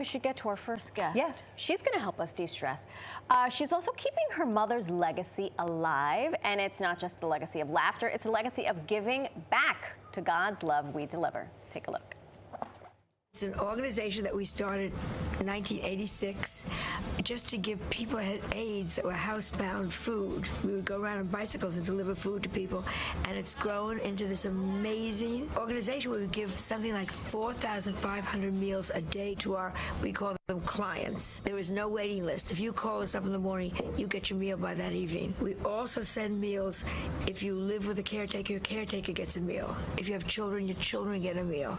We should get to our first guest. Yes. She's going to help us de-stress. She's also keeping her mother's legacy alive, and it's not just the legacy of laughter, it's a legacy of giving back to God's love we deliver. Take a look. It's an organization that we started in 1986 just to give people who had AIDS that were housebound food. We would go around on bicycles and deliver food to people, and it's grown into this amazing organization where we give something like 4,500 meals a day to our, we call them clients. There is no waiting list. If you call us up in the morning, you get your meal by that evening. We also send meals. If you live with a caretaker, your caretaker gets a meal. If you have children, your children get a meal.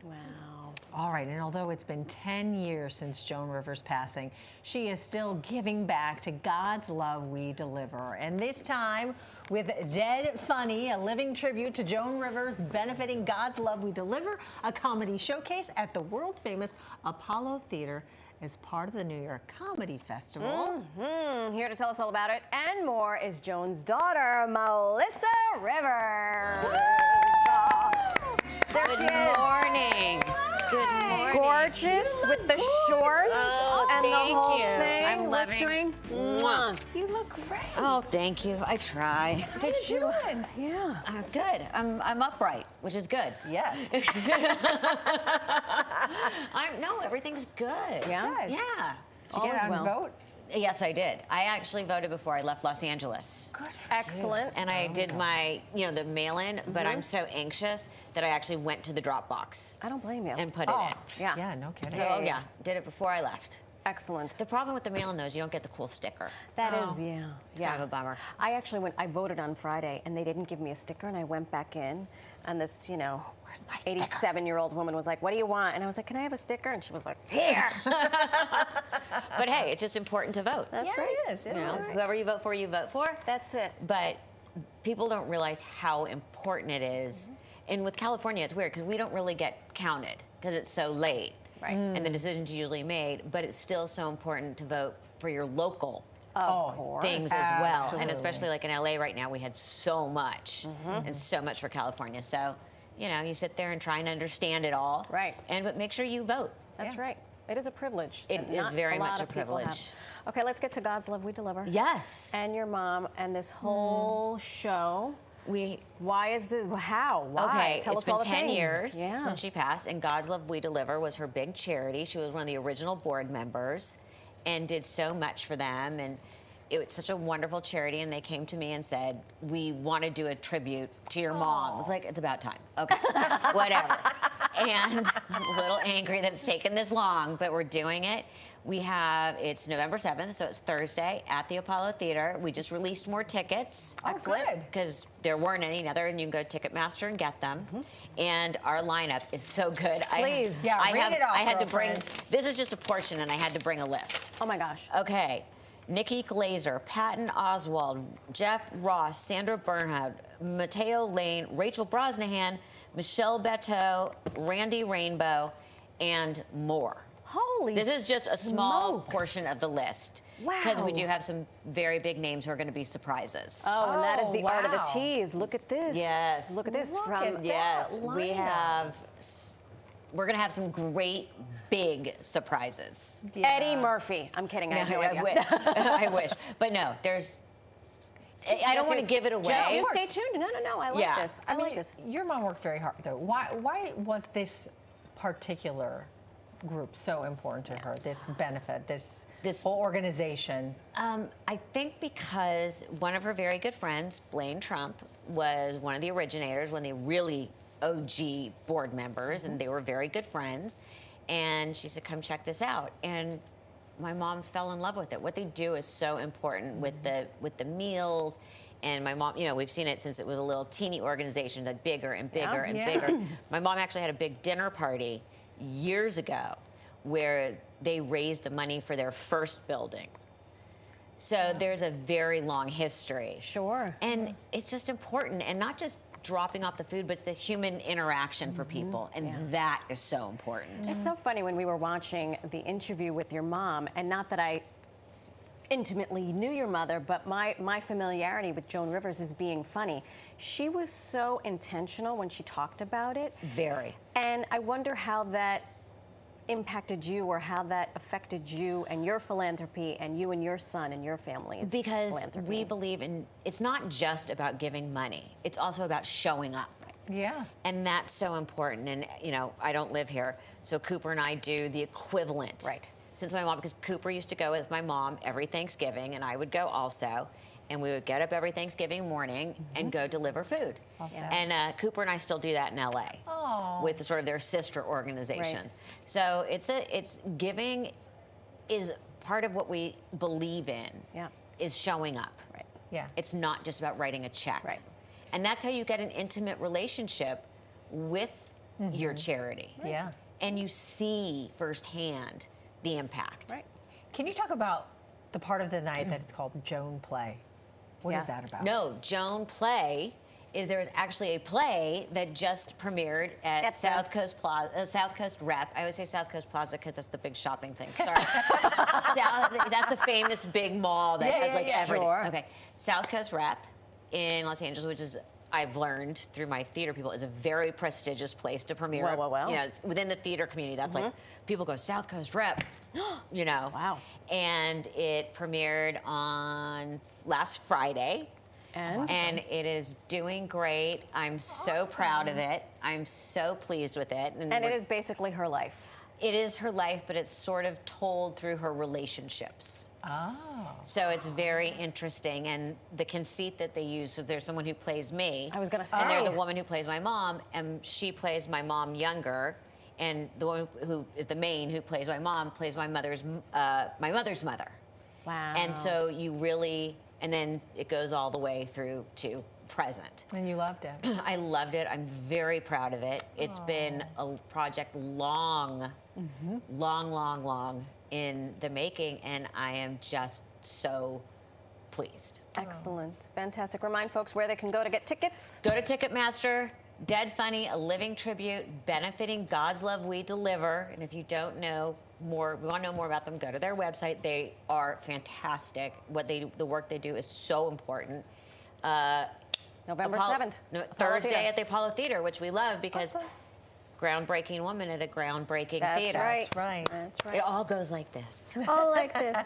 Wow. All right, and although it's been 10 years since Joan Rivers' passing, she is still giving back to God's love we deliver. And this time with Dead Funny, a living tribute to Joan Rivers benefiting God's love we deliver, a comedy showcase at the world-famous Apollo Theater as part of the New York Comedy Festival. Here to tell us all about it and more is Joan's daughter, Melissa Rivers. There she is. Good morning. Good morning. Gorgeous with the shorts and thank the whole you. thing. I'm loving. Blistering. Mwah. You look great. Oh, thank you. I tried. Did you? Yeah. Good. I'm upright, which is good. Yes. No, everything's good. Yeah? Good. Yeah. Did you get out and vote? Yes, I did. I actually voted before I left Los Angeles. Good for Excellent. And I did my, the mail-in, but I'm so anxious that I actually went to the drop box I don't blame you. and put it in. Yeah. Yeah, no kidding. So, yeah, did it before I left. Excellent. The problem with the mail-in, though, is you don't get the cool sticker. That is, yeah. Kind of a bummer. I actually I voted on Friday, and they didn't give me a sticker, and I went back in, and this, Where's my 87-year-old woman was like, "What do you want?" And I was like, "Can I have a sticker?" And she was like, "Here." But hey, it's just important to vote. That's right. It is. You know, whoever you vote for, you vote for. That's it. But people don't realize how important it is. And with California, it's weird because we don't really get counted because it's so late. Right. And the decision's usually made, but it's still so important to vote for your local Of course. things as well. And Absolutely. especially like in LA right now, we had so much and so much for California. So, you sit there and try and understand it all. Right. But make sure you vote. That's right. It is a privilege. It that is not very a lot much of a people have. privilege. Okay, let's get to God's Love We Deliver. Yes. And your mom and this whole show. Why is it? How? Why? Okay, Tell it's us all been the 10 things. years Yeah. since she passed, and God's Love We Deliver was her big charity. She was one of the original board members and did so much for them. And it was such a wonderful charity, and they came to me and said, "We want to do a tribute to your mom." It's like, it's about time. Okay, whatever. And I'm a little angry that it's taken this long, but we're doing it. It's November 7th, so it's Thursday at the Apollo Theater. We just released more tickets. Excellent. Because there weren't any other, and you can go to Ticketmaster and get them. And our lineup is so good. Please. Read it off, I had to bring, girlfriend. this is just a portion, and I had to bring a list. Oh my gosh. Okay. Nikki Glazer, Patton Oswalt, Jeff Ross, Sandra Bernhardt, Mateo Lane, Rachel Brosnahan, Michelle Beto, Randy Rainbow, and more. Holy This is just a small smokes. portion of the list. Wow. Because we do have some very big names who are going to be surprises. Oh, and that is the art of the wow. tease. Look at this. Yes. Look at this. Look from at that. Yes, lineup. we're going to have some great big surprises. Yeah. Eddie Murphy. I'm kidding. I have no idea. wish. I wish. But no, I don't want to give it away. Just you stay tuned. No. I like this. I like this. Your mom worked very hard, though. Why was this particular group so important to her? This benefit, this whole organization. I think because one of her very good friends, Blaine Trump, was one of the originators, one of the really OG board members, and they were very good friends. And she said, "Come check this out." And my mom fell in love with it. What they do is so important with the meals. And my mom, we've seen it since it was a little teeny organization, like bigger and bigger and bigger. My mom actually had a big dinner party years ago where they raised the money for their first building. So there's a very long history. Sure. And it's just important, and not just dropping off the food, but it's the human interaction for people, and that is so important. It's so funny when we were watching the interview with your mom, and not that I intimately knew your mother, but my familiarity with Joan Rivers is being funny. She was so intentional when she talked about it. Very. And I wonder how that impacted you or how that affected you and your philanthropy and you and your son and your family's Because philanthropy. we believe in, it's not just about giving money, it's also about showing up. Yeah. And that's so important. And, you know, I don't live here, so Cooper and I do the equivalent. Right. Since my mom, because Cooper used to go with my mom every Thanksgiving, and I would go also. And we would get up every Thanksgiving morning and go deliver food. Yeah. And Cooper and I still do that in LA with sort of their sister organization. Right. So it's giving is part of what we believe in. Yeah. Is showing up. Right. Yeah. It's not just about writing a check. Right. And that's how you get an intimate relationship with your charity. Yeah. And you see firsthand the impact. Right. Can you talk about the part of the night that is called Joan Play? What is Yes. that about? No, Joan Play is there is actually a play that just premiered at That's South Coast Plaza, South Coast Rep. I always say South Coast Plaza because that's the big shopping thing. Sorry. That's the famous big mall that has like everything. Sure. Okay. South Coast Rep in Los Angeles, which is, I've learned through my theater people, is a very prestigious place to premiere. Well. You know, it's within the theater community, that's like, people go, South Coast Rep, you know. Wow. And it premiered on last Friday. And it is doing great. I'm so proud of it. I'm so pleased with it. And it is basically her life. It is her life, but it's sort of told through her relationships. Oh. So it's very interesting. And the conceit that they use, so there's someone who plays me. I was going to say. And there's a woman who plays my mom, and she plays my mom younger. And the one who is the main, who plays my mom, plays my mother's mother. Wow. And so you really, and then it goes all the way through to present. And you loved it. I loved it. I'm very proud of it. It's been a project long in the making, and I am just so pleased. Excellent. Fantastic. Remind folks where they can go to get tickets. Go to Ticketmaster. Dead Funny, a living tribute benefiting God's Love We Deliver. And if you don't know more, we want to know more about them, go to their website. They are fantastic. The work they do is so important. November 7th. Thursday Theater. at the Apollo Theater, which we love because groundbreaking woman at a groundbreaking That's theater. right. That's right. That's right. It all goes like this. All like this.